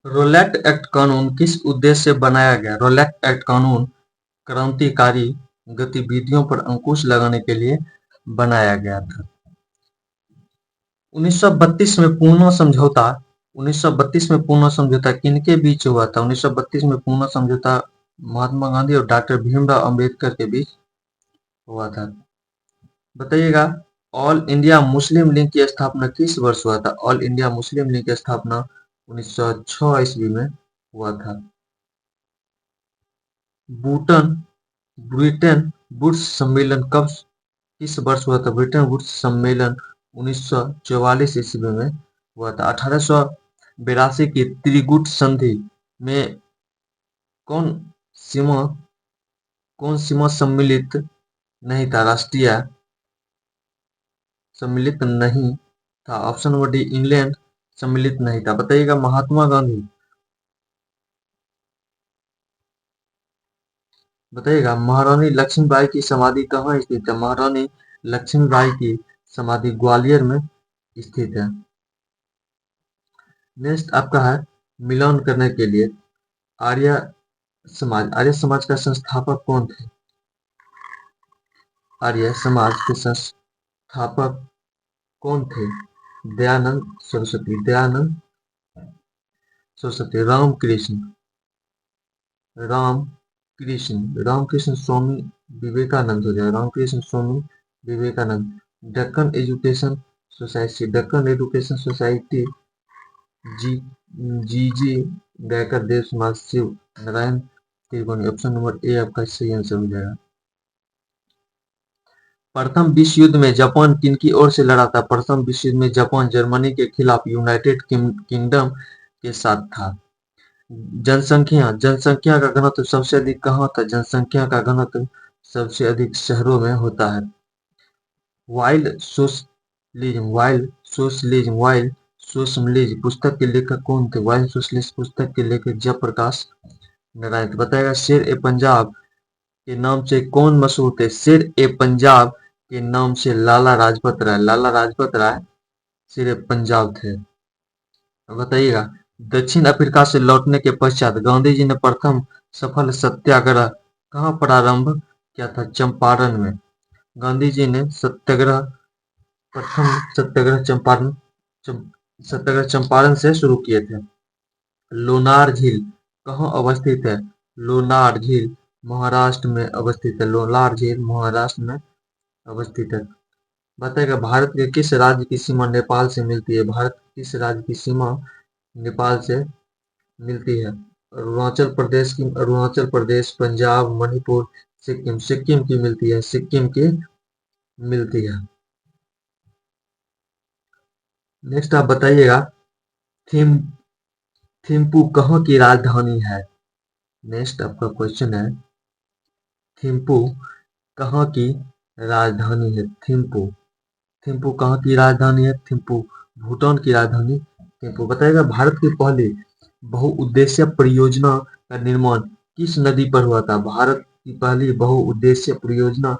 Rowlatt act कानून किस उद्देश्य से बनाया गया? रोलैट एक्ट कानून क्रांतिकारी गतिविधियों पर अंकुश लगाने के लिए बनाया गया था। 1932 में पूना समझौता 1932 में पूना समझौता किनके बीच हुआ था? 1932 में पूना समझौता महात्मा गांधी और डॉक्टर भीमराव अंबेडकर के बीच हुआ था। बताइएगा, ऑल इंडिया मुस्लिम लीग की स्थापना किस वर्ष हुआ था? ऑल इंडिया मुस्लिम लीग की स्थापना 1906 ईस्वी में हुआ था। बूटन ब्रिटेन वुड्स सम्मेलन किस वर्ष हुआ था? ब्रिटेन वुड्स सम्मेलन 1944 ईस्वी में हुआ था। 1882 की त्रिगुट संधि में कौन सीमा कौन सीमा सम्मिलित नहीं था? राष्ट्रीय सम्मिलित नहीं था। ऑप्शन नंबर डी, इंग्लैंड सम्मिलित नहीं था। बताइएगा, महात्मा गांधी बताइएगा, महारानी लक्ष्मीबाई की समाधि कहाँ स्थित है? महारानी लक्ष्मीबाई की समाधि ग्वालियर में स्थित है। नेक्स्ट आपका है, मिलान करने के लिए आर्य आर्य समाज का संस्थापक कौन थे? आर्य समाज के संस्थापक कौन थे? दयानंद सरस्वती, रामकृष्ण स्वामी विवेकानंद हो जाए, रामकृष्ण स्वामी विवेकानंद। डेक्कन एजुकेशन सोसाइटी, जी जी गायकर देव समाज, शिव नारायण त्रिवेणी। ऑप्शन नंबर ए आपका सही आंसर हो जाएगा। प्रथम विश्व युद्ध में जापान किनकी ओर से लड़ा था? प्रथम विश्व युद्ध में जापान जर्मनी के खिलाफ यूनाइटेड किंगडम के साथ था। जनसंख्या का घनत्व सबसे अधिक कहाँ था? जनसंख्या का घनत्व सबसे अधिक शहरों में होता है। वाइल्ड सोशलिज्म पुस्तक के लेखक कौन थे? वाइल्ड सोशलिस्ट पुस्तक के लेखक जयप्रकाश नारायण। बताएगा, शेर ए पंजाब के नाम से कौन मशहूर थे? शेर ए पंजाब के नाम से लाला लाजपत राय शेर ए पंजाब थे। बताइएगा, दक्षिण अफ्रीका से लौटने के पश्चात गांधी जी ने प्रथम सफल सत्याग्रह कहाँ प्रारंभ किया था? चंपारण में। गांधी जी ने प्रथम सत्याग्रह चंपारण से शुरू किए थे। लोनार झील कहाँ अवस्थित है? लोनार झील महाराष्ट्र में अवस्थित है। लोनार झील महाराष्ट्र में अवस्थित है। बताएगा, भारत के किस राज्य की सीमा नेपाल से मिलती है? भारत के किस राज्य की सीमा नेपाल से मिलती है? अरुणाचल प्रदेश, पंजाब, मणिपुर, सिक्किम की मिलती है। सिक्किम की मिलती है। नेक्स्ट आप बताइएगा, थिम थिम्पू कहाँ की राजधानी है? नेक्स्ट आपका क्वेश्चन है, थिम्पू कहाँ की राजधानी है? थिम्पू कहाँ की राजधानी है? थिम्पू भूटान की राजधानी थिम्पू। बताइएगा, भारत की पहली बहुउद्देशीय परियोजना का निर्माण किस नदी पर हुआ था? भारत की पहली बहुउद्देशीय परियोजना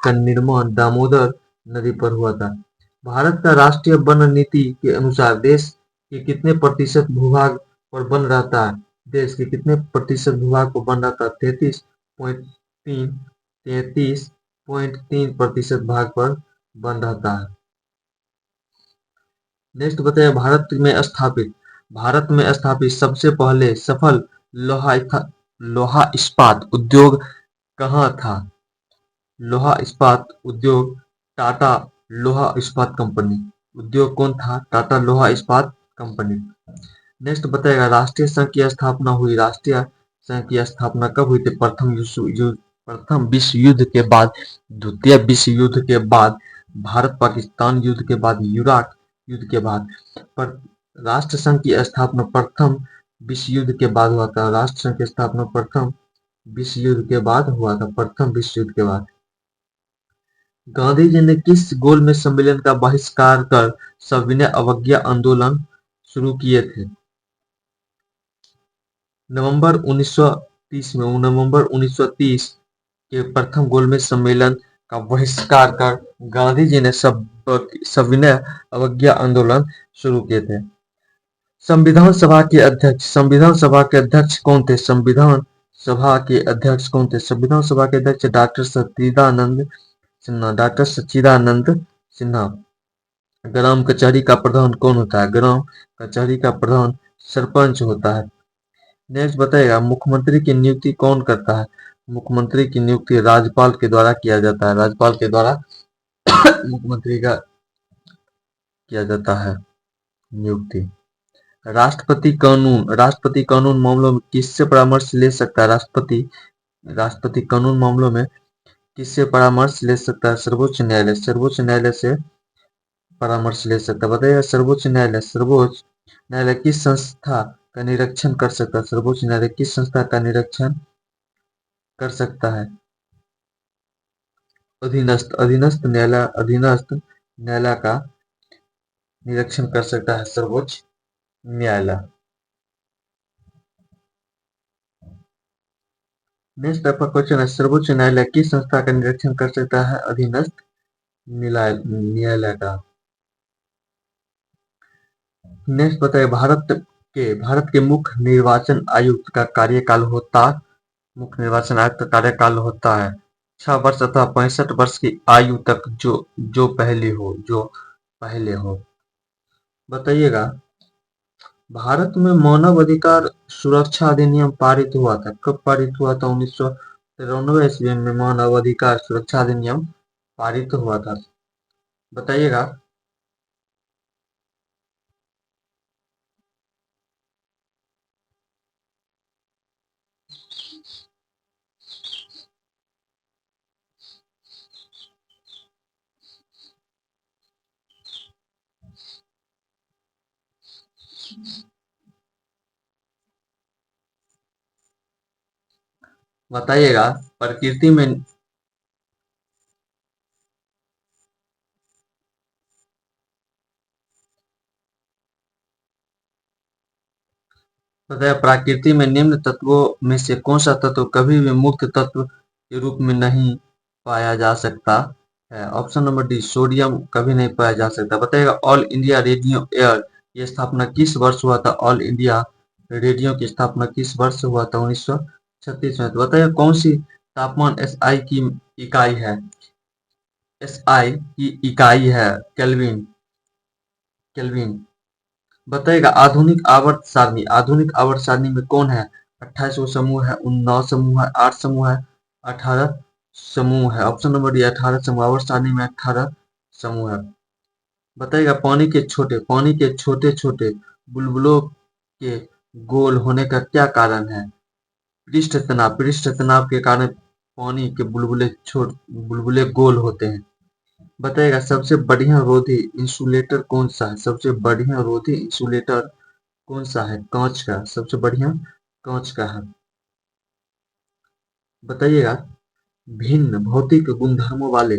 का निर्माण दामोदर नदी पर हुआ था। भारत का राष्ट्रीय वन नीति के अनुसार देश के कितने प्रतिशत भूभाग पर वन रहता है? देश के कितने प्रतिशत भूभाग पर वन रहता है? 33.3% भाग पर वन रहता है। नेक्स्ट बताइए, भारत में स्थापित सबसे पहले सफल लोहा इस्पात उद्योग कहाँ था? लोहा इस्पात उद्योग टाटा लोहा इस्पात कंपनी। उद्योग कौन था? टाटा लोहा इस्पात कंपनी। नेक्स्ट बताएगा, राष्ट्रीय संघ की स्थापना हुई। राष्ट्रीय संघ की स्थापना कब हुई थी? प्रथम विश्व युद्ध के बाद, द्वितीय विश्व युद्ध के बाद, भारत पाकिस्तान युद्ध के बाद, इराक युद्ध के बाद। पर राष्ट्र संघ की स्थापना प्रथम विश्व युद्ध के बाद हुआ था। राष्ट्र संघ की स्थापना प्रथम विश्व युद्ध के बाद हुआ था। प्रथम विश्व युद्ध के बाद। गांधी जी ने किस गोलमेज सम्मेलन का बहिष्कार कर सविनय अवज्ञा आंदोलन शुरू किए थे? नवंबर 1930 के प्रथम गोलमेज सम्मेलन का बहिष्कार कर गांधी जी ने सविनय अवज्ञा आंदोलन शुरू किए थे। संविधान सभा के अध्यक्ष कौन थे? संविधान सभा के अध्यक्ष कौन थे? संविधान सभा के अध्यक्ष डॉक्टर सच्चिदानंद सिन्हा। ग्राम कचहरी का प्रधान कौन होता है? ग्राम कचहरी का प्रधान सरपंच होता है। नेक्स्ट बताइएगा, मुख्यमंत्री की नियुक्ति कौन करता है? मुख्यमंत्री की नियुक्ति राज्यपाल के द्वारा किया जाता है। राज्यपाल के द्वारा मुख्यमंत्री का किया जाता है नियुक्ति। राष्ट्रपति कानून मामलों में किससे परामर्श ले सकता है? राष्ट्रपति कानून मामलों में किससे परामर्श ले सकता है? सर्वोच्च न्यायालय से परामर्श ले सकता है। बताइए, सर्वोच्च न्यायालय किस संस्था का निरीक्षण कर सकता है? सर्वोच्च न्यायालय किस संस्था का निरीक्षण कर सकता है? अधीनस्थ न्यायालय का निरीक्षण कर सकता है सर्वोच्च न्यायालय। नेक्स्ट आपका क्वेश्चन है, सर्वोच्च न्यायालय किस संस्था का निरीक्षण कर सकता है? अधीनस्थ न्यायालय का। नेक्स्ट बताइए, भारत के मुख्य निर्वाचन आयुक्त का कार्यकाल होता है 6 वर्ष अथवा 65 वर्ष की आयु तक, जो पहले हो। बताइएगा, भारत में मानव अधिकार सुरक्षा अधिनियम पारित हुआ था। कब पारित हुआ था? 1993 ईस्वी में मानव अधिकार सुरक्षा अधिनियम पारित हुआ था। बताइएगा, बताइएगा प्रकृति में प्रकृति में निम्न तत्वों में से कौन सा तत्व कभी भी मुक्त तत्व के रूप में नहीं पाया जा सकता है? ऑप्शन नंबर डी, सोडियम कभी नहीं पाया जा सकता। बताइएगा, ऑल इंडिया रेडियो एयर की स्थापना किस वर्ष हुआ था? ऑल इंडिया रेडियो की स्थापना किस वर्ष हुआ था? 1936 में। तो बताइए, कौन सी तापमान एसआई की इकाई है? एसआई की इकाई है केल्विन। बताइएगा, आधुनिक आवर्त सारणी में कौन है? 28 समूह है, 19 समूह है, 8 समूह है, 18 समूह है। ऑप्शन नंबर डी, 18 समूह। आवर्त सारणी में 18 समूह है। बताइएगा, पानी के छोटे छोटे बुलबुलों के गोल होने का क्या कारण है? पृष्ठ तनाव के कारण पानी के बुलबुले गोल होते हैं। बताइएगा, सबसे बढ़िया रोधी इंसुलेटर कौन सा है? सबसे बढ़िया रोधी इंसुलेटर कौन सा है? कांच का। सबसे बढ़िया कांच का है। बताइएगा, भिन्न भौतिक गुणधर्मों वाले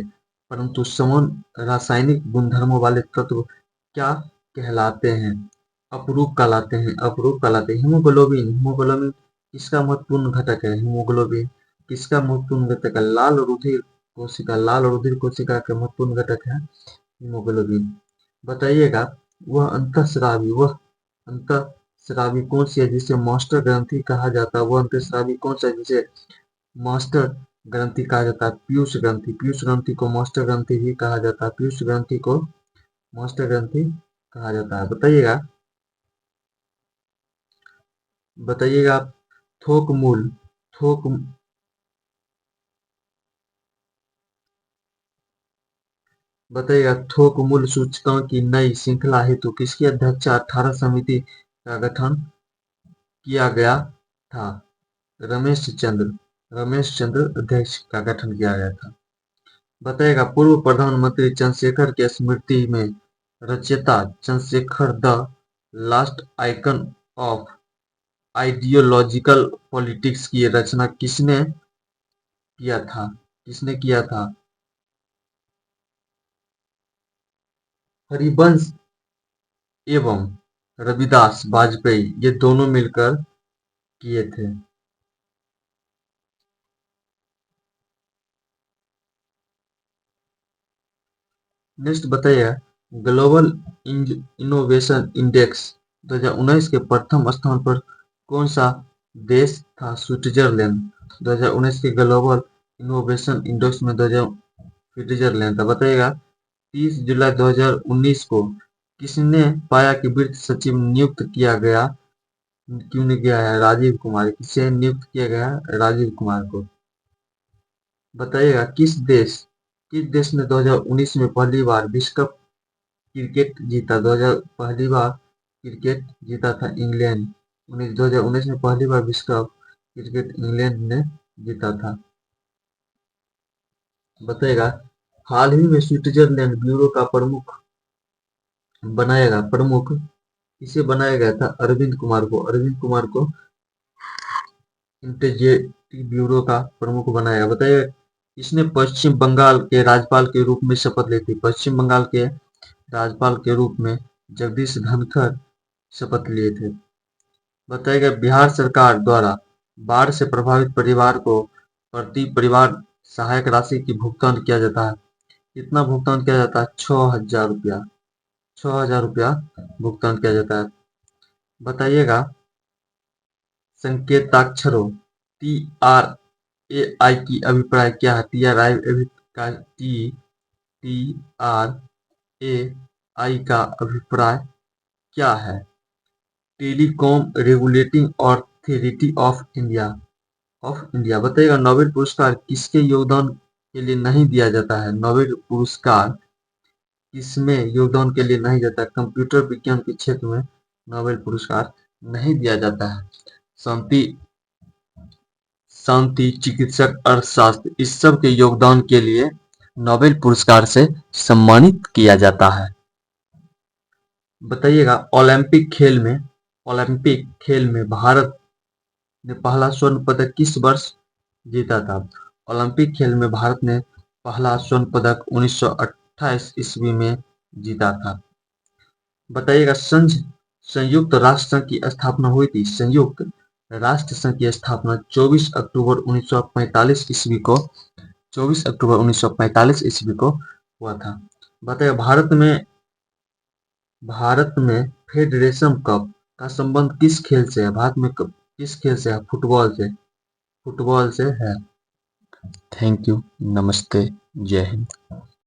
परंतु समान रासायनिक गुणधर्मों वाले तत्व क्या कहलाते हैं? अपरूप कहलाते हैं। हीमोग्लोबिन किसका महत्वपूर्ण घटक है? हीमोग्लोबिन किसका महत्वपूर्ण घटक है? लाल रुधिर कोशिका का महत्वपूर्ण घटक है हीमोग्लोबिन। बताइएगा, वह अंतःस्रावी कौन सी है जिसे मास्टर ग्रंथि कहा जाता है? वह अंतःस्रावी कौन सा है जिसे मास्टर ग्रंथि कहा जाता है? पीयूष ग्रंथि को मास्टर ग्रंथि भी कहा जाता है। पीयूष ग्रंथि को मास्टर ग्रंथि कहा जाता है। बताइएगा, थोक मूल थोक बताइएगा, थोक मूल्य सूचकांक की नई श्रृंखला हेतु किसकी अध्यक्षता 18 समिति का गठन किया गया था? रमेश चंद्र अध्यक्ष का गठन किया गया था। बताइएगा, पूर्व प्रधानमंत्री चंद्रशेखर के स्मृति में रचयिता Chandrashekhar the last icon of ideological politics की रचना किसने किया था? हरिवंश एवं रविदास वाजपेयी, ये दोनों मिलकर किए थे। नेक्स्ट बताइए, ग्लोबल इनोवेशन इंडेक्स 2019 के प्रथम स्थान पर कौन सा देश था? स्विट्जरलैंड। 2019 के ग्लोबल इनोवेशन इंडेक्स में स्विट्जरलैंड था। बताइएगा 30 जुलाई 2019 को किसने पाया कि वित्त सचिव नियुक्त किया गया, क्यों नहीं किया है? राजीव कुमार। किसे नियुक्त किया गया? राजीव कुमार को। बताइएगा किस देश ने 2019 में पहली बार विश्व कप क्रिकेट जीता? 2000 पहली बार क्रिकेट जीता था इंग्लैंड। 2019 में पहली बार विश्व कप क्रिकेट इंग्लैंड ने जीता था। बताइएगा हाल ही में स्विट्जरलैंड ब्यूरो का प्रमुख किसे बनाया गया था? अरविंद कुमार को। अरविंद कुमार को इंटेग्रिटी ब्यूरो का प्रमुख बनाया गया। बताइए इसने पश्चिम बंगाल के राज्यपाल के रूप में शपथ ली थी? पश्चिम बंगाल के राज्यपाल के रूप में जगदीश धनखड़ शपथ लिए थे। बताइएगा बिहार सरकार द्वारा बाढ़ से प्रभावित परिवार को प्रति परिवार सहायक राशि की भुगतान किया जाता है। कितना भुगतान किया जाता है? 6,000 रुपया। 6,000 रुपया भुगतान किया जाता है। बताइएगा संकेताक्षरों TRAI की अभिप्राय क्या है? TRAI का अभिप्राय क्या है? Telecom regulating authority of India. बताइएगा नोबेल पुरस्कार किसके योगदान के लिए नहीं दिया जाता है? नोबेल पुरस्कार किसमें योगदान के लिए नहीं जाता है? कंप्यूटर विज्ञान के क्षेत्र में नोबेल पुरस्कार नहीं दिया जाता है। शांति, चिकित्सक, अर्थशास्त्र, इस सब के योगदान के लिए नोबेल पुरस्कार से सम्मानित किया जाता है। बताइएगा ओलंपिक खेल में भारत ने पहला स्वर्ण पदक किस वर्ष जीता था? ओलंपिक खेल में भारत ने पहला स्वर्ण पदक 1928 ईस्वी में जीता था। बताइएगा संयुक्त राष्ट्र संघ की स्थापना हुई थी? संयुक्त राष्ट्र संघ की स्थापना 24 अक्टूबर 1945 ईस्वी को 24 अक्टूबर 1945 ईस्वी को हुआ था। बताइए भारत में फेडरेशन कप का संबंध किस खेल से है? भारत में किस खेल से है? फुटबॉल से है। Thank you. नमस्ते। जय हिंद।